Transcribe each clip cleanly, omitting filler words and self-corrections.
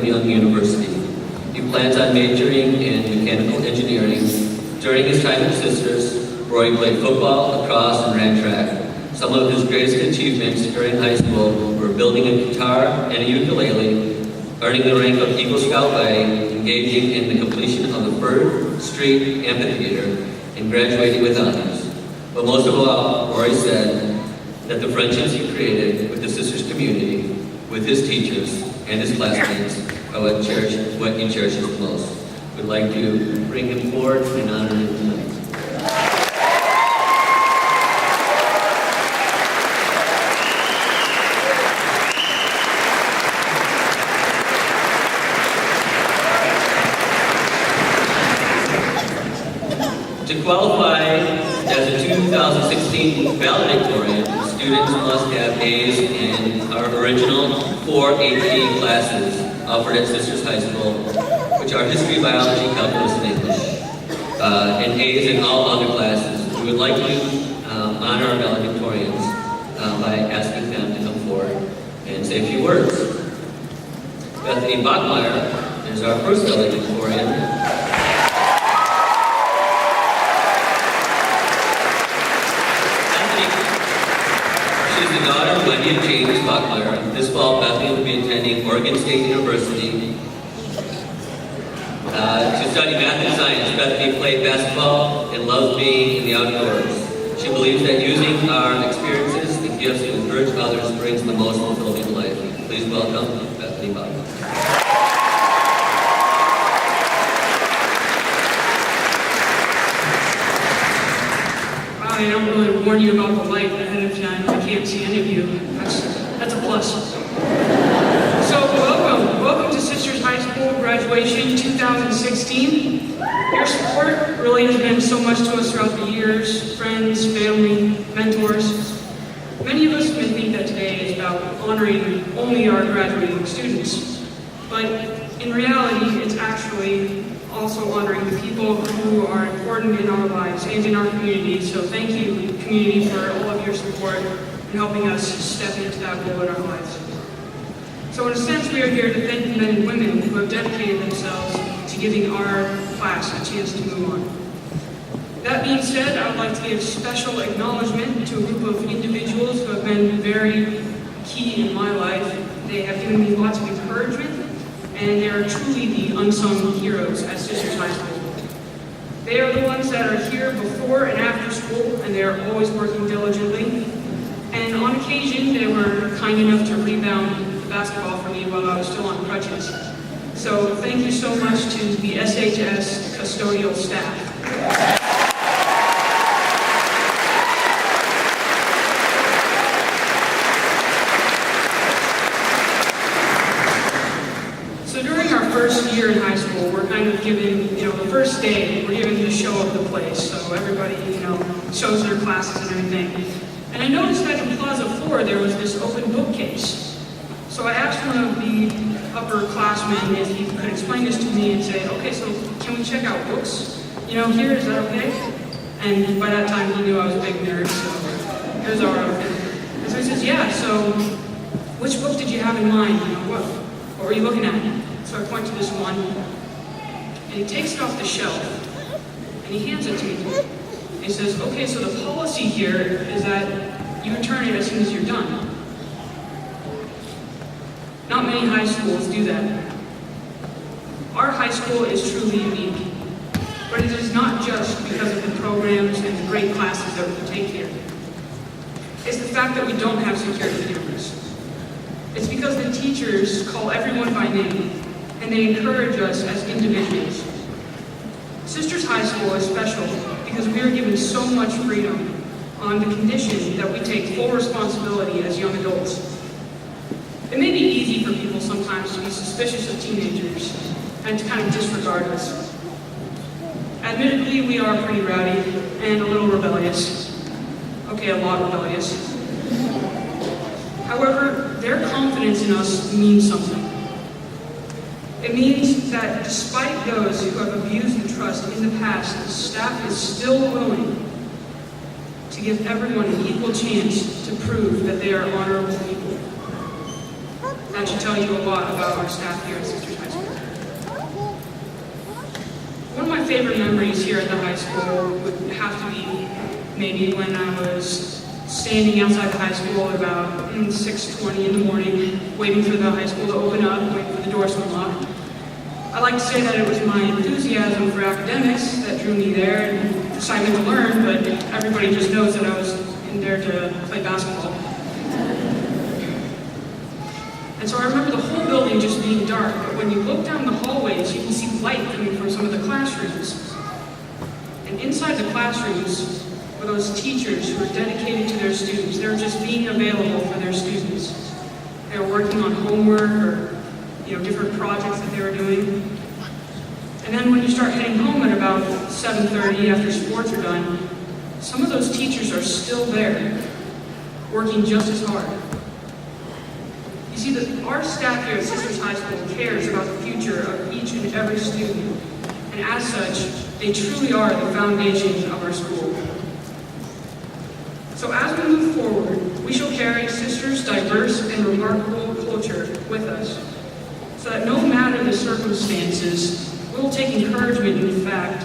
Young University. He plans on majoring in mechanical engineering. During his time at Sisters, Rory played football, lacrosse, and ran track. Some of his greatest achievements during high school were building a guitar and a ukulele, earning the rank of Eagle Scout Way, engaging in the completion of the Bird Street Amphitheater, and graduating with honors. But most of all, Rory said that the friendships he created with the Sisters community, with his teachers, and his classmates are what he cherishes the most. We'd like to bring him forward and honor him tonight. To qualify as a 2016 Valedictorian, students must have A's in our original 4 AP classes offered at Sisters High School, which are history, biology, calculus, and English, and A's in all other classes. We would like to honor our valedictorians by asking them to come forward and say a few words. Bethany Bachmeyer is our first valedictorian. She's the daughter of Wendy and James Bachmeyer. This fall, Bethany will be attending Oregon State University to study math and science. Bethany played basketball and loves being in the outdoors. She believes that using our experiences and gifts to encourage others brings the most fulfilling life. Please welcome Bethany Bachmeyer. I don't really warn you about the light ahead of time. I can't see any of you. That's a plus. So welcome to Sisters High School graduation 2016. Your support really has been so much to us throughout the years, friends, family, mentors. Many of us may think that today is about honoring only our graduating students, but in reality, it's actually also honoring the people who are important in our lives and in our community. So thank you, community, for all of your support and helping us step into that role in our lives. So in a sense, we are here to thank the men and women who have dedicated themselves to giving our class a chance to move on. That being said, I would like to give special acknowledgement to a group of individuals who have been very key in my life. They have given me lots of encouragement, and they are truly the unsung heroes at Sisters High School. They are the ones that are here before and after school, and they are always working diligently. And on occasion, they were kind enough to rebound the basketball for me while I was still on crutches. So thank you so much to the SHS custodial staff. First year in high school, we're kind of given, the first day, we're given the show of the place. So everybody, shows their classes and everything. And I noticed that in Plaza 4, there was this open bookcase. So I asked one of the upperclassmen if he could explain this to me and say, okay, so can we check out books? Here, is that okay? And by that time, he knew I was a big nerd, so here's our outfit. And so he says, yeah, so which book did you have in mind? What were you looking at? So I point to this one, and he takes it off the shelf, and he hands it to me. And he says, okay, so the policy here is that you return it as soon as you're done. Not many high schools do that. Our high school is truly unique, but it is not just because of the programs and the great classes that we take here. It's the fact that we don't have security cameras. It's because the teachers call everyone by name, and they encourage us as individuals. Sisters High School is special because we are given so much freedom on the condition that we take full responsibility as young adults. It may be easy for people sometimes to be suspicious of teenagers and to kind of disregard us. Admittedly, we are pretty rowdy and a little rebellious. Okay, a lot rebellious. However, their confidence in us means something. It means that despite those who have abused the trust in the past, the staff is still willing to give everyone an equal chance to prove that they are honorable people. That should tell you a lot about our staff here at Sisters High School. One of my favorite memories here at the high school would have to be maybe when I was standing outside the high school at about 6:20 in the morning, waiting for the high school to open up, waiting for the doors to unlock. I like to say that it was my enthusiasm for academics that drew me there and excitement to learn, but everybody just knows that I was in there to play basketball. And so I remember the whole building just being dark, but when you look down the hallways, you can see light coming from some of the classrooms. And inside the classrooms were those teachers who were dedicated to their students. They were just being available for their students. They were working on homework or different projects that they were doing. And then when you start heading home at about 7:30 after sports are done, some of those teachers are still there, working just as hard. You see, our staff here at Sisters High School cares about the future of each and every student. And as such, they truly are the foundation of our school. So as we move forward, we shall carry Sisters' diverse and remarkable culture with us, so that no matter the circumstances, we'll take encouragement in the fact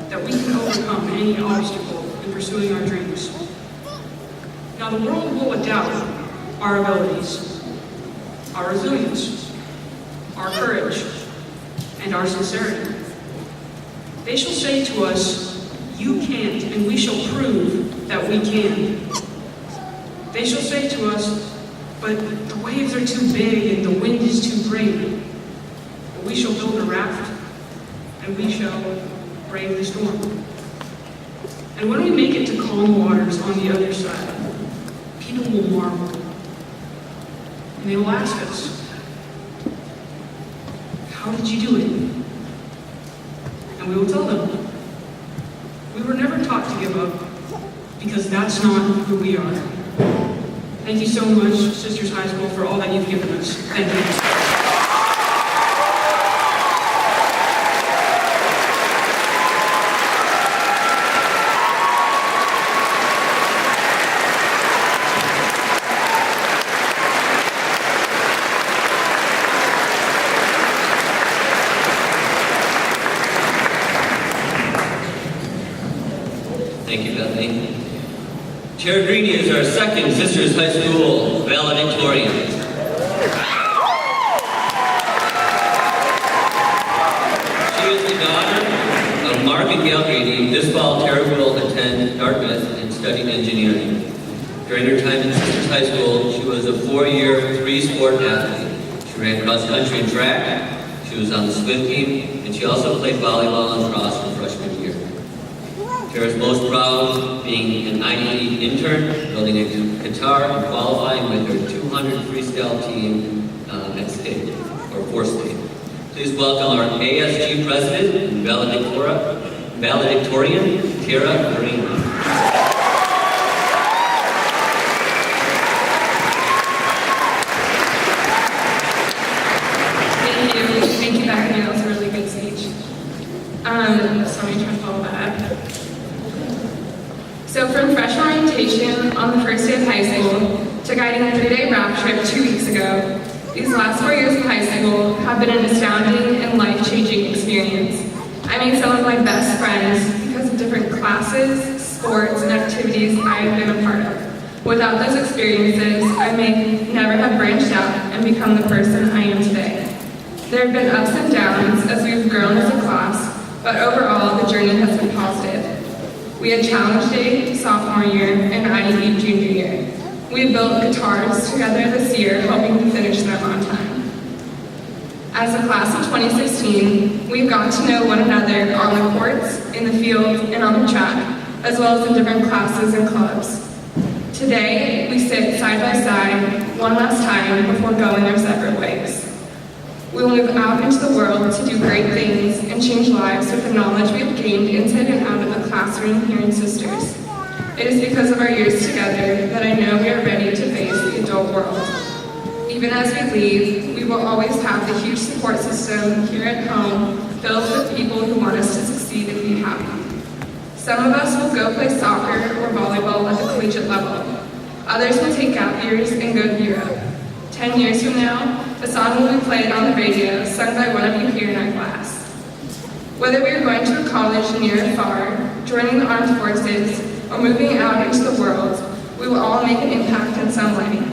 that we can overcome any obstacle in pursuing our dreams. Now, the world will doubt our abilities, our resilience, our courage, and our sincerity. They shall say to us, "You can't," and we shall prove that we can. They shall say to us, "But the waves are too big and the wind is too great." But we shall build a raft, and we shall brave the storm. And when we make it to calm waters on the other side, people will marvel. And they will ask us, "How did you do it?" And we will tell them, "We were never taught to give up, because that's not who we are." Thank you so much, Sisters High School, for all that you've given us. Thank you. Thank you, Bethany. Chair Greeny is our second Sisters High School valedictorian. She is the daughter of Mark and Gail Greeny. This fall, Tara will attend Dartmouth and study engineering. During her time in Sisters High School, she was a 4-year, 3-sport athlete. She ran cross country and track. She was on the swim team, and she also played volleyball and lacrosse her freshman year. Tara is most proud being an IDE intern, building a guitar and qualifying with her 200 freestyle team at state, or for state. Please welcome our ASG president and valedictorian, Tara Green. Thank you, Bethany. That was a really good speech. So I'm going to try to follow that. So from freshman orientation on the first day of high school to guiding a 3-day round trip 2 weeks ago, these last 4 years of high school have been an astounding and life-changing experience. I made some of my best friends because of different classes, sports, and activities I have been a part of. Without those experiences, I may never have branched out and become the person I am today. There have been ups and downs as we've grown as a class, but overall, the journey has been positive. We had Challenge Day sophomore year and IDE junior year. We built guitars together this year, hoping to finish them on time. As a class of 2016, we've got to know one another on the courts, in the field, and on the track, as well as in different classes and clubs. Today, we sit side by side one last time before going our separate ways. We will move out into the world to do great things and change lives with the knowledge we have gained inside and out of the classroom here in Sisters. It is because of our years together that I know we are ready to face the adult world. Even as we leave, we will always have the huge support system here at home filled with people who want us to succeed and be happy. Some of us will go play soccer or volleyball at the collegiate level. Others will take gap years and go to Europe. 10 years from now, the song will be played on the radio, sung by one of you here in our class. Whether we are going to a college near or far, joining the armed forces, or moving out into the world, we will all make an impact in some way.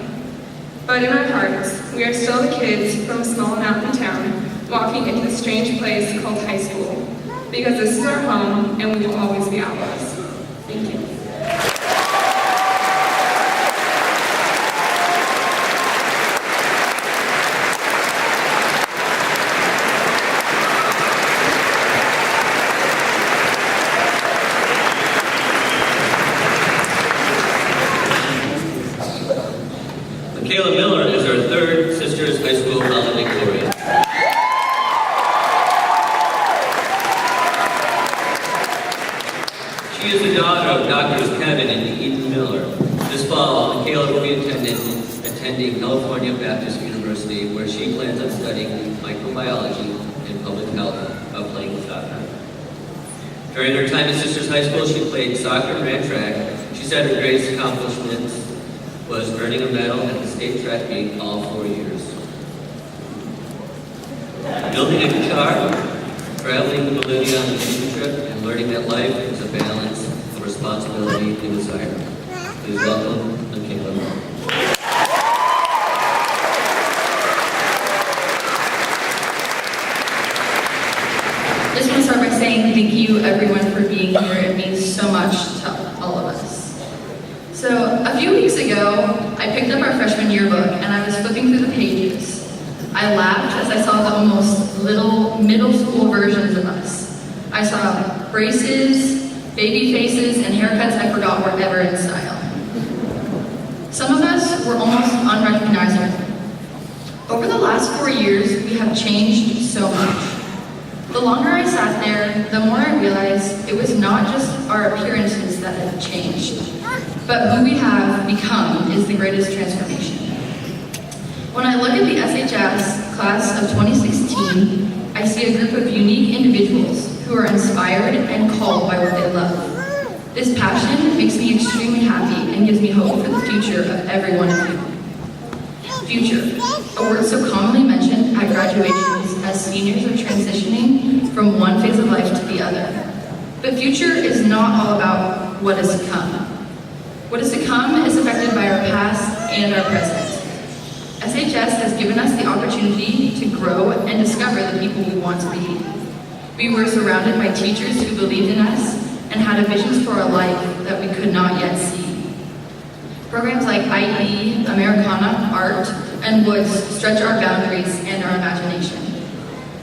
But in our hearts, we are still the kids from a small mountain town walking into this strange place called high school, because this is our home and we will always be ours. Thank you. Michaela Miller is our third Sisters High School valedictorian. She is the daughter of Doctors Kevin and Eden Miller. This fall, Michaela will be attending California Baptist University, where she plans on studying microbiology and public health while playing soccer. During her time at Sisters High School, she played soccer and ran track. She said her greatest accomplishments was earning a medal at the state track meet all 4 years. Building a guitar, traveling to Bolivia on a mission trip, and learning that life is a balance of responsibility and desire. Please welcome Michaela Miller. I just want to start by saying thank you everyone for being here. It means so much to all of us. So a few weeks ago, I picked up our freshman yearbook and I was flipping through the pages. I laughed as I saw the almost little middle school versions of us. I saw braces, baby faces, and haircuts I forgot were ever in style. Some of us were almost unrecognizable. Over the last 4 years, we have changed so much. The longer I sat there, the more I realized it was not just our appearances that had changed, but who we have become is the greatest transformation. When I look at the SHS class of 2016, I see a group of unique individuals who are inspired and called by what they love. This passion makes me extremely happy and gives me hope for the future of every one of you. Future, a word so commonly mentioned at graduations as seniors are transitioning from one phase of life to the other. But future is not all about what is to come. What is to come is affected by our past and our present. SHS has given us the opportunity to grow and discover the people we want to be. We were surrounded by teachers who believed in us and had visions for a life that we could not yet see. Programs like IE, Americana, Art, and Woods stretch our boundaries and our imagination.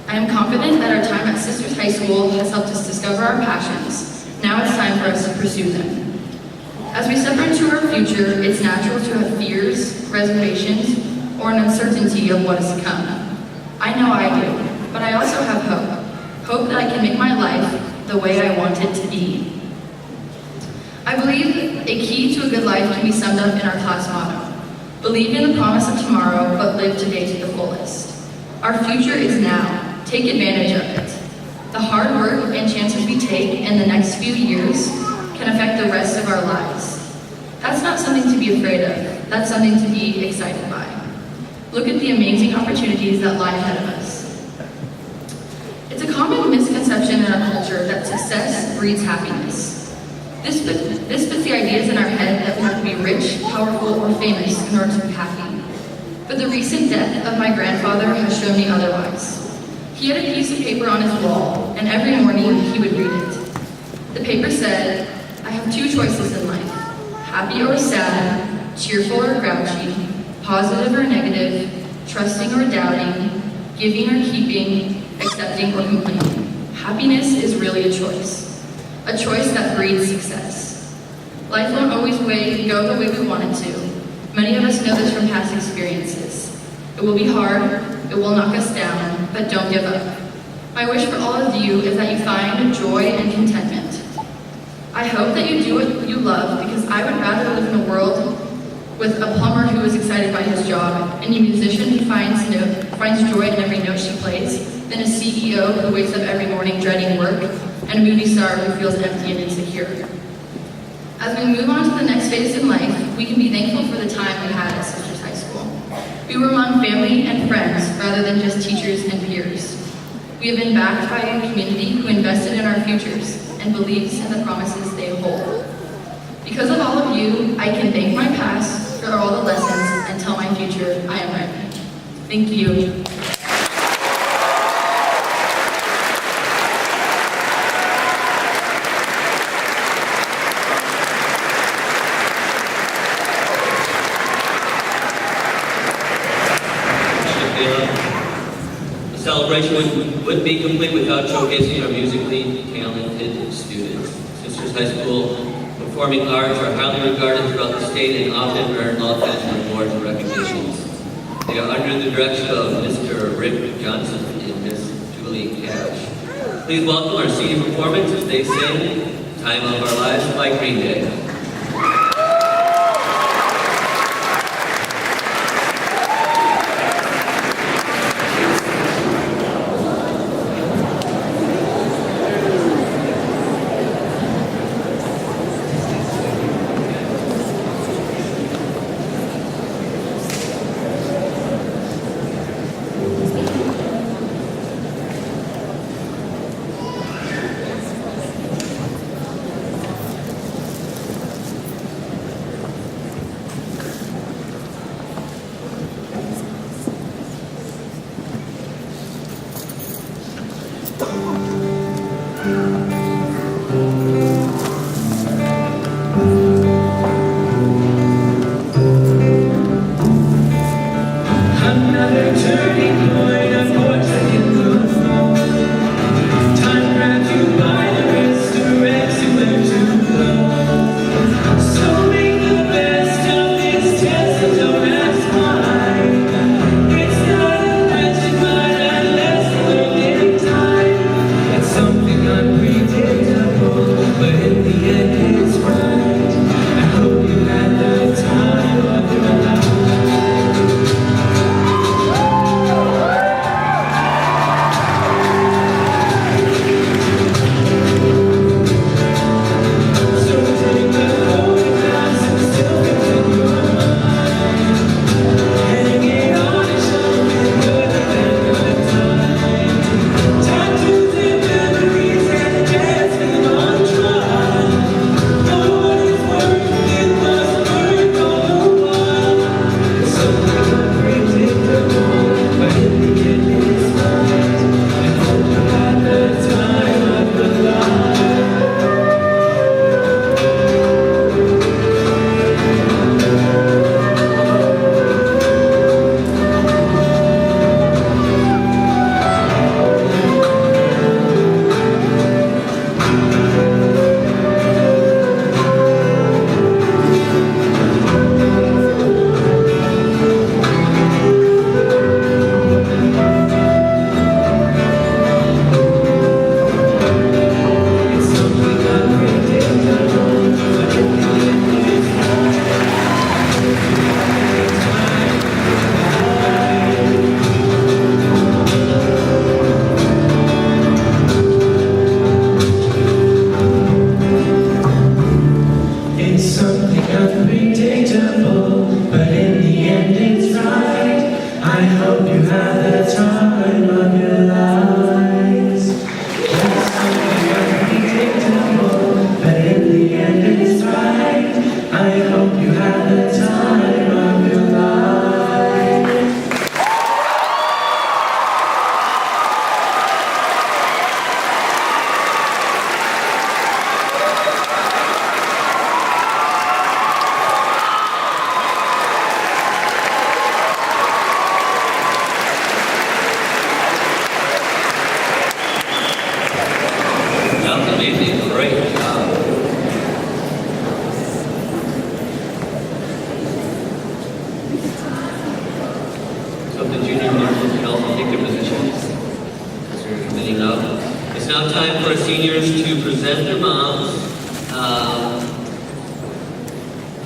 I am confident that our time at Sisters High School has helped us discover our passions. Now it's time for us to pursue them. As we step into our future, it's natural to have fears, reservations, or an uncertainty of what is to come. I know I do, but I also have hope. Hope that I can make my life the way I want it to be. I believe a key to a good life can be summed up in our class motto. Believe in the promise of tomorrow, but live today to the fullest. Our future is now. Take advantage of it. The hard work and chances we take in the next few years can affect the rest of our lives. That's not something to be afraid of. That's something to be excited by. Look at the amazing opportunities that lie ahead of us. It's a common misconception in our culture that success breeds happiness. This puts the ideas in our head that we have to be rich, powerful, or famous in order to be happy. But the recent death of my grandfather has shown me otherwise. He had a piece of paper on his wall, and every morning he would read it. The paper said, "I have two choices in life, happy or sad, cheerful or grouchy, positive or negative, trusting or doubting, giving or keeping, accepting or complaining. Happiness is really a choice that breeds success. Life won't always go the way we want it to. Many of us know this from past experiences. It will be hard, it will knock us down, but don't give up. My wish for all of you is that you find joy and contentment. I hope that you do what you love, because I would rather live in a world with a plumber who is excited by his job, and a musician who finds joy in every note she plays, than a CEO who wakes up every morning dreading work, and a movie star who feels empty and insecure. As we move on to the next phase in life, we can be thankful for the time we had at Sisters High School. We We were among family and friends rather than just teachers and peers. We have been backed by a community who invested in our futures and believes in the promises they hold. Because of all of you, I can thank my past for all the lessons and tell my future I am ready. Thank you. The celebration wouldn't be complete without showcasing our musically talented students. Sisters High School performing arts are highly regarded throughout the state and often earn all kinds of awards and recognitions. They are under the direction of Mr. Rick Johnson and Miss Julie Cash. Please welcome our senior performance as they sing Time of Our Lives by Green Day.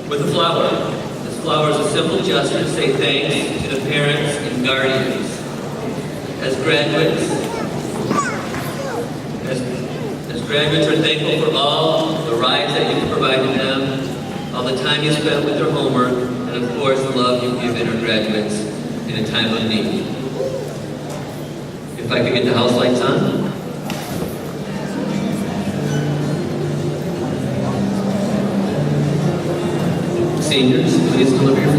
With a flower. This flower is a simple gesture to say thanks to the parents and guardians. As graduates are thankful for all the rides that you've provided them, all the time you spent with their homework, and of course the love you've given our graduates. in a time of need. If I could get the house lights on. Seniors, please deliver your